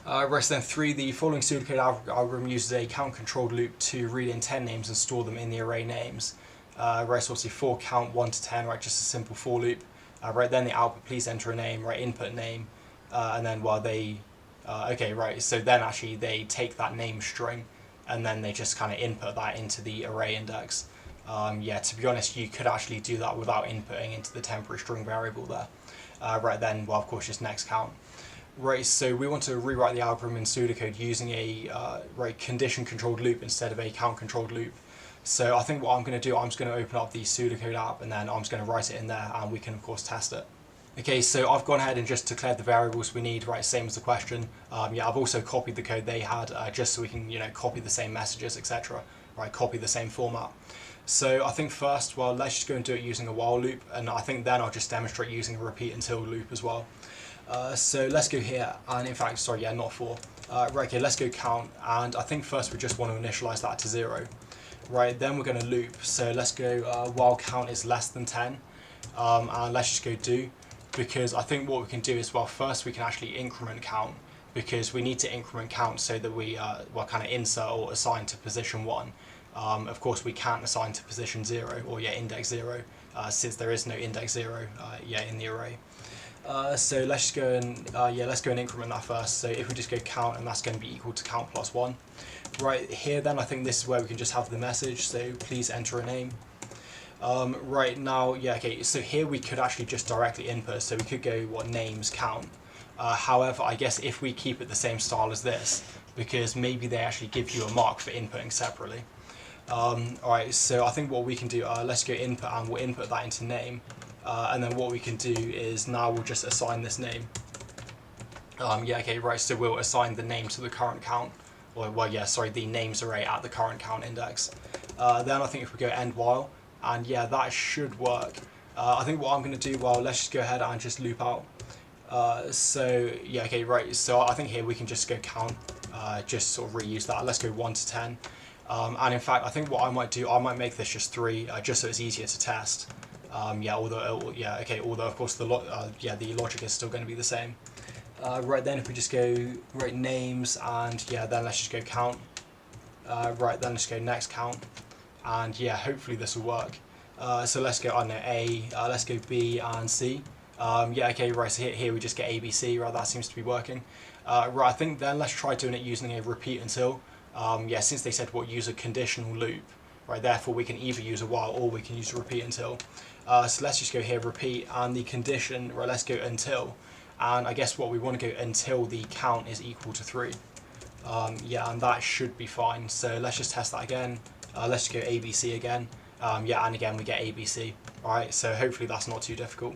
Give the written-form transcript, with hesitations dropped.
Right, so then 3, the following pseudocode algorithm uses a count-controlled loop to read in 10 names and store them in the array names. Right, so obviously for count 1 to 10, right, just a simple for loop. Right, then the output, please enter a name, right, input name, and then while they, okay, right, so then actually they take that name string, and then they just kind of input that into the array index. Yeah, to be honest, you could actually do that without inputting into the temporary string variable there. Right then, well, of course, just next count. Right, so we want to rewrite the algorithm in pseudocode using a right, condition-controlled loop instead of a count-controlled loop. So I think what I'm going to do, I'm just going to open up the pseudocode app and then I'm just going to write it in there and we can of course test it. Okay, so I've gone ahead and just declared the variables we need, right, same as the question. Yeah, I've also copied the code they had just so we can, copy the same messages, etc. Right, copy the same format. So I think first, well, let's just go and do it using a while loop, and I think then I'll just demonstrate using a repeat until loop as well. So let's go here, and in fact, sorry, yeah, not for. Right, okay, let's go count, and I think first we just want to initialize that to 0. Right, then we're going to loop, so let's go while count is less than 10, and let's just go do, because I think what we can do is, well, first we can actually increment count, because we need to increment count so that we well, kind of insert or assign to position 1. Of course, we can't assign to position 0 or index 0 since there is no index 0 in the array. So let's just go and let's go and increment that first. So if we just go count, and that's going to be equal to count plus 1. Right here, then I think this is where we can just have the message. So please enter a name. Right now, okay. So here we could actually just directly input. So we could go names count. However, I guess if we keep it the same style as this, because maybe they actually give you a mark for inputting separately. Alright, so I think what we can do, let's go input, and we'll input that into name. And then what we can do is now we'll just assign this name. Okay, right, so we'll assign the name to the current count, or the names array at the current count index. Then I think if we go end while, and that should work. I think what I'm going to do, well, let's just go ahead and just loop out. Okay, right, so I think here we can just go count, just sort of reuse that. Let's go 1 to 10. And in fact, I think what I might do, I might make this just 3, just so it's easier to test. Although of course the logic is still going to be the same. Right then, if we just go names, and then let's just go count. Right then, let's go next count, and hopefully this will work. So let's go A, let's go B and C. Okay, right. So here we just get A, B, C. Right, that seems to be working. Right, I think then let's try doing it using a repeat until. Since they said use a conditional loop, right? Therefore, we can either use a while or we can use a repeat until. So let's just go here, repeat, and the condition, right, let's go until. And I guess what we want to go until the count is equal to 3. And that should be fine. So let's just test that again. Let's just go ABC again. And again we get ABC. Alright, so hopefully that's not too difficult.